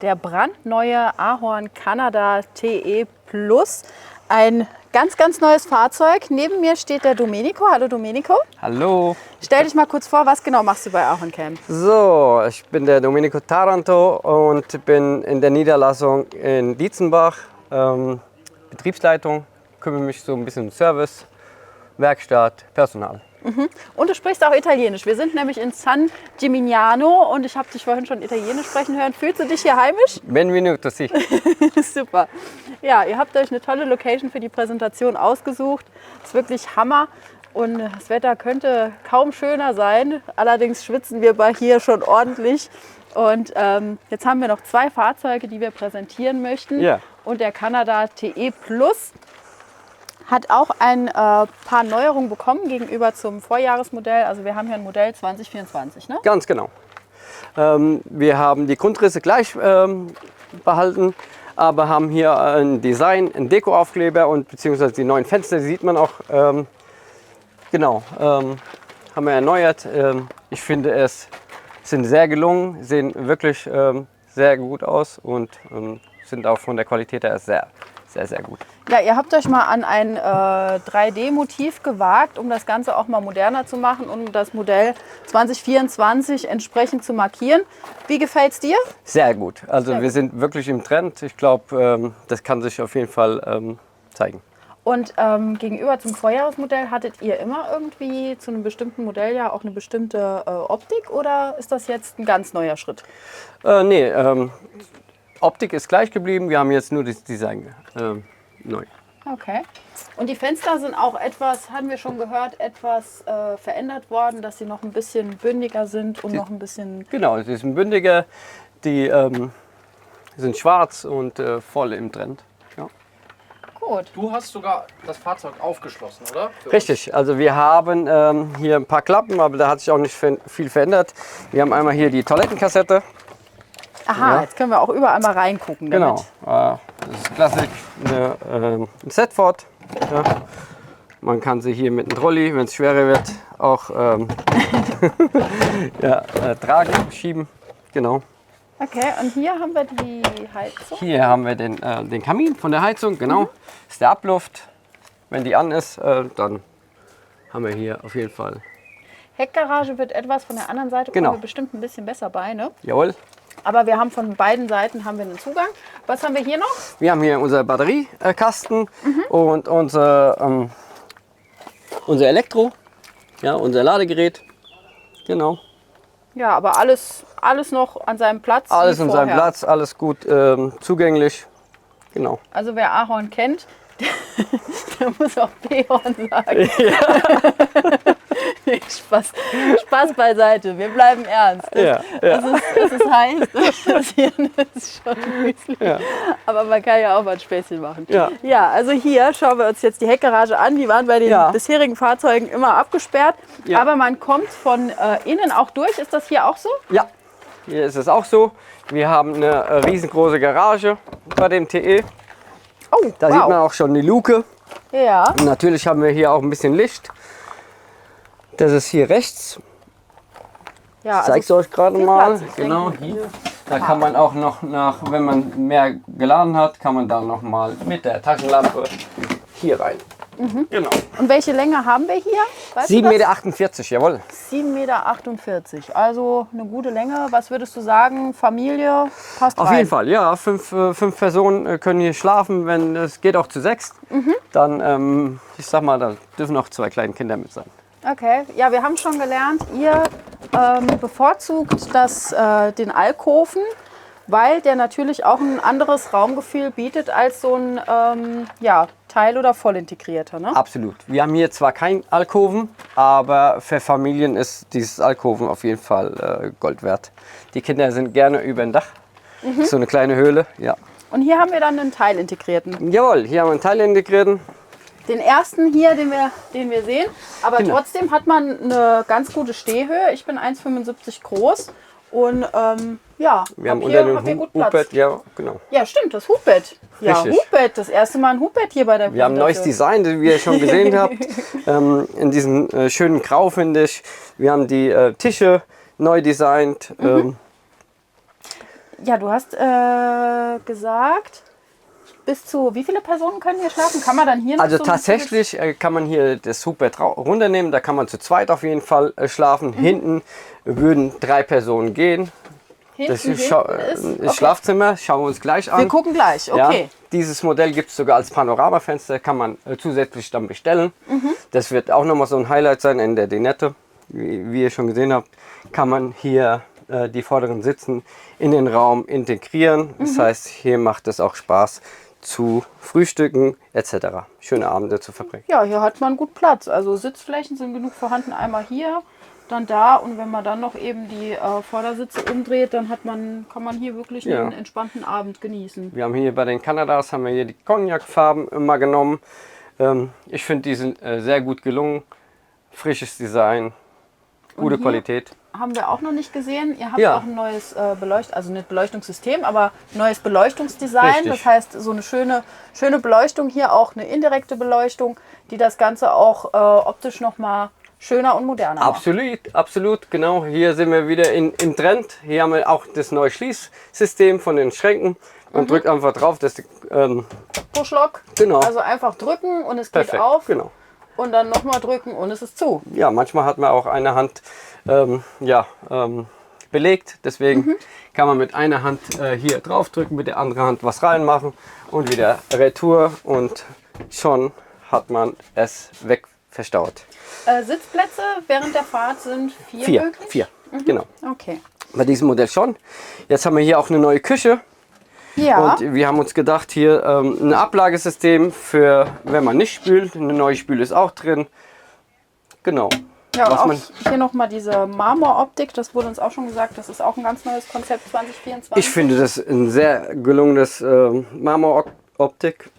Der brandneue Ahorn Canada TE Plus. Ein ganz neues Fahrzeug. Neben mir steht der Domenico. Hallo Domenico. Hallo. Stell dich mal kurz vor, was genau machst du bei Ahorn Camp? So, ich bin der Domenico Taranto und bin in der Niederlassung in Dietzenbach, Betriebsleitung, kümmere mich so ein bisschen um Service, Werkstatt, Personal. Und du sprichst auch Italienisch. Wir sind nämlich in San Gimignano und ich habe dich vorhin schon Italienisch sprechen hören. Fühlst du dich hier heimisch? Benvenuto, sì. Super. Ja, ihr habt euch eine tolle Location für die Präsentation ausgesucht. Ist wirklich Hammer und das Wetter könnte kaum schöner sein. Allerdings schwitzen wir bei hier schon ordentlich. Und jetzt haben wir noch zwei Fahrzeuge, die wir präsentieren möchten. Ja. Und der Canada TE Plus hat auch ein paar Neuerungen bekommen gegenüber zum Vorjahresmodell. Also wir haben hier ein Modell 2024, ne? Ganz genau. Wir haben die Grundrisse gleich behalten, aber haben hier ein Design, einen Dekoaufkleber und beziehungsweise die neuen Fenster, die sieht man auch. Genau, haben wir erneuert. Ich finde, es sind sehr gelungen, sehen wirklich sehr gut aus und sind auch von der Qualität her sehr gut. Ja, ihr habt euch mal an ein 3D-Motiv gewagt, um das Ganze auch mal moderner zu machen und um das Modell 2024 entsprechend zu markieren. Wie gefällt es dir? Sehr gut. Also wir sind wirklich im Trend. Ich glaube, das kann sich auf jeden Fall zeigen. Und gegenüber zum Vorjahresmodell hattet ihr immer irgendwie zu einem bestimmten Modell ja auch eine bestimmte Optik oder ist das jetzt ein ganz neuer Schritt? Nee, Optik ist gleich geblieben. Wir haben jetzt nur das Design neu. Okay. Und die Fenster sind auch etwas, haben wir schon gehört, etwas verändert worden, dass sie noch ein bisschen bündiger sind und noch ein bisschen... Genau, sie sind bündiger. Die sind schwarz und voll im Trend. Ja. Gut. Du hast sogar das Fahrzeug aufgeschlossen, oder? Richtig, also wir haben hier ein paar Klappen, aber da hat sich auch nicht viel verändert. Wir haben einmal hier die Toilettenkassette. Aha, Ja. jetzt können wir auch überall mal reingucken damit. Genau, das ist Klassik, ein Setford. Ja. Man kann sie hier mit einem Trolley, wenn es schwerer wird, auch tragen, schieben. Genau. Okay, und hier haben wir die Heizung. Hier haben wir den Kamin von der Heizung, genau. Das ist der Abluft. Wenn die an ist, dann haben wir hier auf jeden Fall. Heckgarage wird etwas von der anderen Seite, Genau. kommen wir bestimmt ein bisschen besser bei, ne? Jawohl. Aber wir haben von beiden Seiten haben wir einen Zugang. Was haben wir hier noch? Wir haben hier unser Batteriekasten und unser Elektro, ja, unser Ladegerät. Genau. Ja, aber alles noch an seinem Platz. Alles wie an seinem vorher. Platz, alles gut zugänglich. Genau. Also wer Ahorn kennt, der muss auch Behorn sagen. Nee, Spaß beiseite, wir bleiben ernst. Ja, Es ist heiß, das Passieren ist schon müßig. Ja. Aber man kann ja auch mal ein Späßchen machen. Ja. Also hier schauen wir uns jetzt die Heckgarage an. Die waren bei den Ja. bisherigen Fahrzeugen immer abgesperrt. Ja. Aber man kommt von innen auch durch. Ist das hier auch so? Ja, hier ist es auch so. Wir haben eine riesengroße Garage bei dem TE. Oh, Da sieht man auch schon die Luke. Ja. Und natürlich haben wir hier auch ein bisschen Licht. Das ist hier rechts. Ja, Ich zeige es euch gerade viel mal. Platz. Ich Genau, denke, hier. Da kann man auch noch wenn man mehr geladen hat, kann man dann noch mal mit der Taschenlampe hier rein. Genau. Und welche Länge haben wir hier? Weißt du das? 7,48 Meter, jawohl. 7,48 Meter. Also eine gute Länge. Was würdest du sagen? Familie passt Auf rein. jeden Fall, ja. Fünf Personen können hier schlafen, wenn es geht auch zu 6. Dann, ich sag mal, da dürfen auch 2 kleine Kinder mit sein. Okay, ja, wir haben schon gelernt, ihr bevorzugt den Alkoven, weil der natürlich auch ein anderes Raumgefühl bietet als so ein Teil- oder vollintegrierter. Ne? Absolut. Wir haben hier zwar keinen Alkoven, aber für Familien ist dieses Alkoven auf jeden Fall Gold wert. Die Kinder sind gerne über dem Dach. So eine kleine Höhle, ja. Und hier haben wir dann einen teilintegrierten. Jawohl, hier haben wir einen teilintegrierten. Den ersten hier, den wir sehen. Aber Genau. trotzdem hat man eine ganz gute Stehhöhe. Ich bin 1,75 groß. Und Wir haben unter dem Hubbett, ja, genau. Ja, stimmt, das Hubbett. Ja, Richtig. Hubbett, das erste Mal ein Hubbett hier bei der Wir haben ein neues Design, das ihr schon gesehen habt. In diesem schönen Grau, finde ich. Wir haben die Tische neu designt. Ja, du hast gesagt, bis zu wie viele Personen können hier schlafen? Kann man dann hier noch Also so tatsächlich kann man hier das Hochbett runternehmen, da kann man zu zweit auf jeden Fall schlafen. Hinten würden 3 Personen gehen. Das ist das Schlafzimmer, schauen wir uns gleich an. Wir gucken gleich, okay. Ja, dieses Modell gibt es sogar als Panoramafenster, kann man zusätzlich dann bestellen. Das wird auch nochmal so ein Highlight sein in der Dinette. Wie ihr schon gesehen habt, kann man hier die vorderen Sitzen in den Raum integrieren. Das heißt, hier macht es auch Spaß zu frühstücken etc. Schöne Abende zu verbringen. Ja, hier hat man gut Platz. Also Sitzflächen sind genug vorhanden. Einmal hier, dann da. Und wenn man dann noch eben die Vordersitze umdreht, dann kann man hier wirklich einen entspannten Abend genießen. Wir haben hier bei den Kanadas haben wir hier die Cognac-Farben immer genommen. Ich finde, die sind sehr gut gelungen. Frisches Design, gute Qualität. Haben wir auch noch nicht gesehen. Ihr habt auch ein neues also nicht Beleuchtungssystem, aber neues Beleuchtungsdesign. Richtig. Das heißt, so eine schöne Beleuchtung hier, auch eine indirekte Beleuchtung, die das Ganze auch optisch nochmal schöner und moderner macht. Absolut, genau. Hier sind wir wieder im Trend. Hier haben wir auch das neue Schließsystem von den Schränken. Man drückt einfach drauf, dass die, Push-Lock. Genau. Also einfach drücken und es geht Perfekt, auf. genau. Und dann nochmal drücken und es ist zu. Ja, manchmal hat man auch eine Hand belegt. Deswegen kann man mit einer Hand hier drauf drücken, mit der anderen Hand was reinmachen und wieder Retour und schon hat man es weg verstaut. Sitzplätze während der Fahrt sind 4 möglich? 4, genau. Okay. Bei diesem Modell schon. Jetzt haben wir hier auch eine neue Küche. Ja. Und wir haben uns gedacht, hier ein Ablagesystem für, wenn man nicht spült. Eine neue Spüle ist auch drin. Genau. Ja, und Was auch man, hier nochmal diese Marmoroptik, das wurde uns auch schon gesagt, das ist auch ein ganz neues Konzept 2024. ich finde das ein sehr gelungenes Marmoroptik.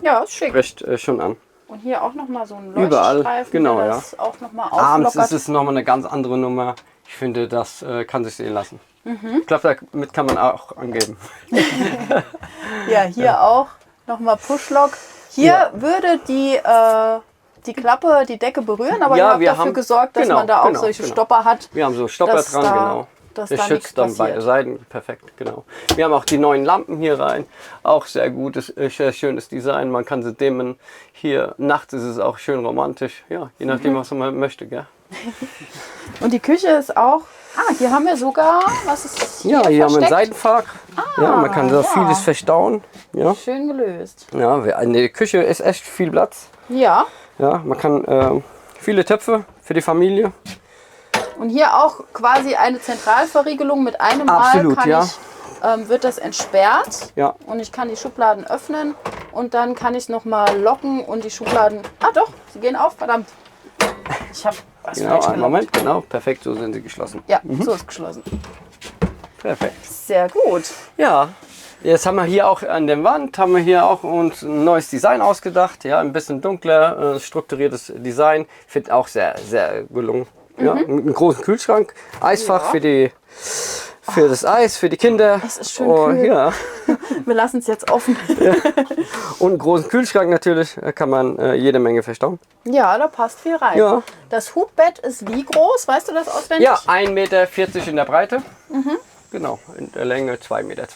Ja, ist schick. Spricht schon an. Und hier auch nochmal so ein Überall, Leuchtstreifen, genau, der ja. das auch nochmal Abends auflockert. ist es nochmal eine ganz andere Nummer. Ich finde, das kann sich sehen lassen. Ich glaube, damit kann man auch angeben. Ja, hier auch nochmal Pushlock. Hier würde die Klappe die Decke berühren, aber Ja, ihr habt wir dafür haben- gesorgt, dass genau, man da auch genau, solche genau. Stopper hat. Wir haben so Stopper Dass dran, da- genau. dass Das da nichts schützt dann beide passiert. Seiten. Perfekt, genau. Wir haben auch die neuen Lampen hier rein. Auch sehr gutes, sehr schönes Design. Man kann sie dimmen. Hier nachts ist es auch schön romantisch. Ja, je nachdem, was man möchte, gell? Und die Küche ist auch. Hier haben wir sogar, was ist hier Ja, hier haben wir einen versteckt? Seitenfach. Ja, man kann da ja. vieles verstauen. Ja, Schön gelöst. ja, in der Küche ist echt viel Platz. Ja. Ja, man kann viele Töpfe für die Familie. Und hier auch quasi eine Zentralverriegelung. Mit einem Absolut, Mal ja. wird das entsperrt. Ja. Und ich kann die Schubladen öffnen. Und dann kann ich nochmal locken und die Schubladen. Ah doch, sie gehen auf, verdammt. Ich habe was Genau, falsch einen gelockt. Moment, genau, perfekt, so sind sie geschlossen. Ja, so ist geschlossen. Perfekt. Sehr gut. Ja, jetzt haben wir hier auch an der Wand, haben wir hier auch uns ein neues Design ausgedacht. Ja, ein bisschen dunkler, strukturiertes Design. Finde auch sehr, sehr gelungen. Ja, mit einem großen Kühlschrank, Eisfach für das Eis, für die Kinder. Es ist schön kühl. Ja. Wir lassen es jetzt offen. Und einen großen Kühlschrank natürlich, da kann man jede Menge verstauen. Ja, da passt viel rein. Ja. Das Hubbett ist wie groß? Weißt du das auswendig? Ja, 1,40 Meter in der Breite. Genau, in der Länge 2,20 Meter.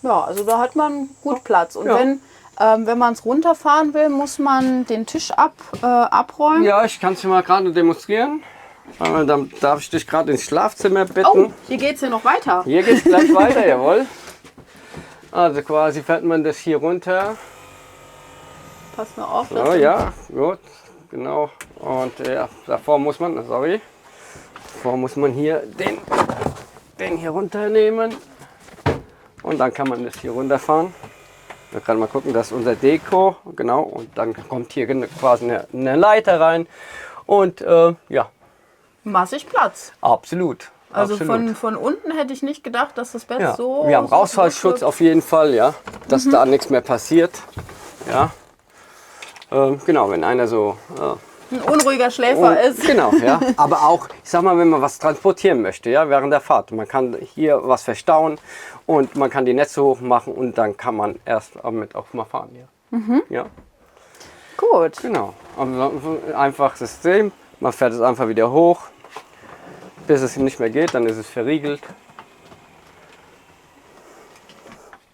Ja, also da hat man gut Platz. Und Ja. wenn man es runterfahren will, muss man den Tisch abräumen. Ja, ich kann es dir mal gerade demonstrieren. Dann darf ich dich gerade ins Schlafzimmer bitten. Oh, hier geht es hier noch weiter. Hier geht es gleich weiter, jawohl. Also quasi fährt man das hier runter. Pass mal auf. So, dass ja, gut, genau. Und davor muss man hier den hier runternehmen. Und dann kann man das hier runterfahren. Wir können mal gucken, das ist unser Deko, genau. Und dann kommt hier quasi eine Leiter rein. Und ja, massig Platz. absolut. Also absolut. von unten hätte ich nicht gedacht, dass das Bett Ja, so. wir haben so Rausfallschutz groß auf jeden Fall, ja, dass da nichts mehr passiert. Ja, genau, wenn einer so ein unruhiger Schläfer ist. genau, ja. Aber auch, ich sag mal, wenn man was transportieren möchte, ja, während der Fahrt, man kann hier was verstauen und man kann die Netze hoch machen und dann kann man erst damit auch mal fahren, ja. Ja, Gut. genau. Also einfach System, man fährt es einfach wieder hoch, bis es nicht mehr geht, dann ist es verriegelt.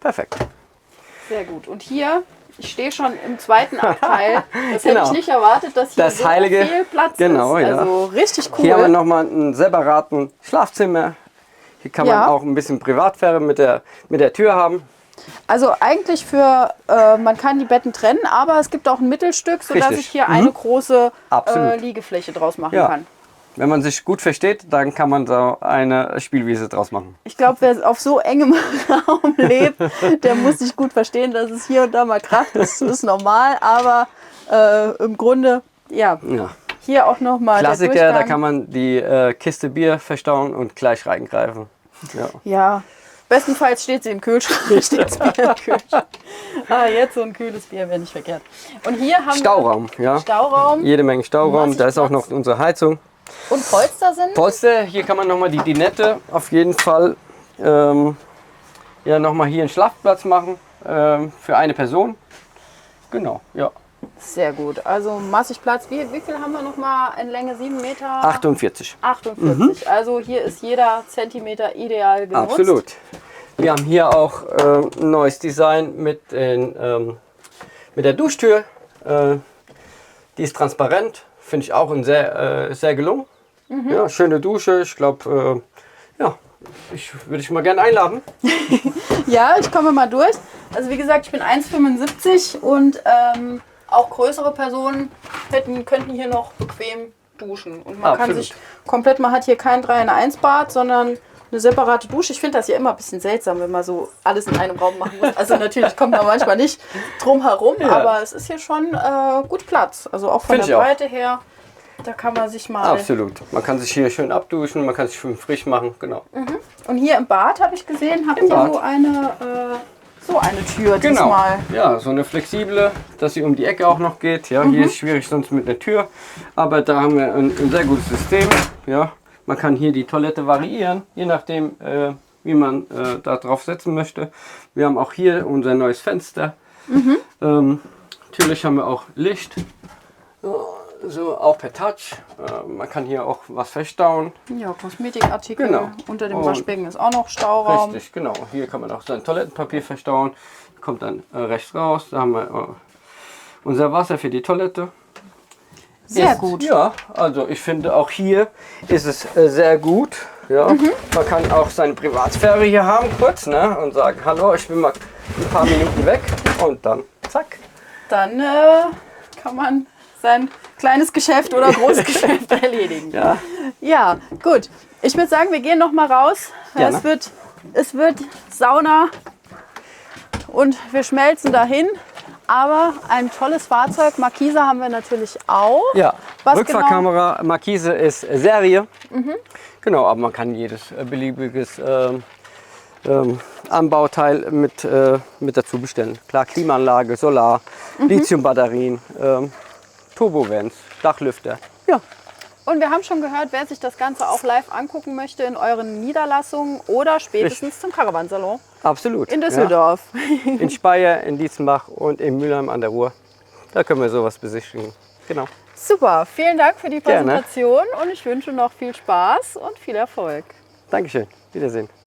Perfekt. Sehr gut. Und hier, ich stehe schon im zweiten Abteil. Das hätte Genau. ich nicht erwartet, dass hier Das so heilige- viel Platz genau, ist. ja. Also richtig cool. Hier haben wir nochmal einen separaten Schlafzimmer. Hier kann man Ja. auch ein bisschen Privatsphäre mit der Tür haben. Also eigentlich für, man kann die Betten trennen, aber es gibt auch ein Mittelstück, sodass Richtig. ich hier eine große Absolut. Liegefläche draus machen Ja. kann. Wenn man sich gut versteht, dann kann man so eine Spielwiese draus machen. Ich glaube, wer auf so engem Raum lebt, der muss sich gut verstehen, dass es hier und da mal kracht. Das ist normal, aber im Grunde, ja, Ja. hier auch nochmal der Klassiker, Durchgang. da kann man die Kiste Bier verstauen und gleich reingreifen. Ja. Ja, bestenfalls steht sie im Kühlschrank. Steht's Bier im Kühlschrank. Jetzt so ein kühles Bier wäre nicht verkehrt. Und hier haben Stauraum, ja. wir Stauraum Jede Menge Stauraum. Massig Da ist auch Platz. noch unsere Heizung. und Polster sind. Polster, hier kann man nochmal die Dinette auf jeden Fall ja, nochmal hier einen Schlafplatz machen für eine Person. Genau, ja. Sehr gut. Also massig Platz. Wie viel haben wir nochmal in Länge? 7 Meter? 48. 48. Also hier ist jeder Zentimeter ideal genutzt. Absolut. Wir haben hier auch ein neues Design mit der Duschtür. Die ist transparent. Finde ich auch sehr gelungen. Ja, schöne Dusche. Ich glaube, ja, würde ich mal gerne einladen. Ja, ich komme mal durch. Also wie gesagt, ich bin 1,75 und auch größere Personen könnten hier noch bequem duschen. Und man kann Absolut. sich komplett, man hat hier kein 3-in-1-Bad, sondern eine separate Dusche. Ich finde das ja immer ein bisschen seltsam, wenn man so alles in einem Raum machen muss. Also natürlich kommt man manchmal nicht drum herum, Ja. aber es ist hier schon gut Platz. Also auch von Finde der ich auch. Breite her, da kann man sich mal... Absolut. Man kann sich hier schön abduschen, man kann sich schön frisch machen. Genau. Und hier im Bad habe ich gesehen, habt ihr Bad. so eine Tür Genau. diesmal. Ja, so eine flexible, dass sie um die Ecke auch noch geht. Ja, hier ist schwierig sonst mit einer Tür, aber da haben wir ein sehr gutes System. Ja, man kann hier die Toilette variieren, je nachdem, wie man da drauf setzen möchte. Wir haben auch hier unser neues Fenster. Natürlich haben wir auch Licht, so auch per Touch. Man kann hier auch was verstauen. Ja, Kosmetikartikel. Genau. Unter dem Und- Waschbecken ist auch noch Stauraum. Richtig, genau. Hier kann man auch sein Toilettenpapier verstauen. Kommt dann rechts raus. Da haben wir unser Wasser für die Toilette. Sehr Ist- gut. Ja, also ich finde auch hier ist es sehr gut. Ja. Man kann auch seine Privatsphäre hier haben kurz, ne? Und sagen, hallo, ich bin mal ein paar Minuten weg und dann zack. Dann kann man sein kleines Geschäft oder großes Geschäft erledigen. Ja. Ja, gut. Ich würde sagen, wir gehen noch mal raus. Gerne. Es wird Sauna und wir schmelzen dahin. Aber ein tolles Fahrzeug. Markise haben wir natürlich auch. Ja, Was Rückfahrkamera, Markise ist Serie. Genau, aber man kann jedes beliebiges Anbauteil mit dazu bestellen. Klar, Klimaanlage, Solar, Lithiumbatterien, Turbovents, Dachlüfter. Ja, Und wir haben schon gehört, wer sich das Ganze auch live angucken möchte in euren Niederlassungen oder spätestens zum Caravansalon absolut. in Düsseldorf. Ja. In Speyer, in Dietzenbach und in Mülheim an der Ruhr. Da können wir sowas besichtigen. Genau. Super, vielen Dank für die Gerne. Präsentation und ich wünsche noch viel Spaß und viel Erfolg. Dankeschön. Wiedersehen.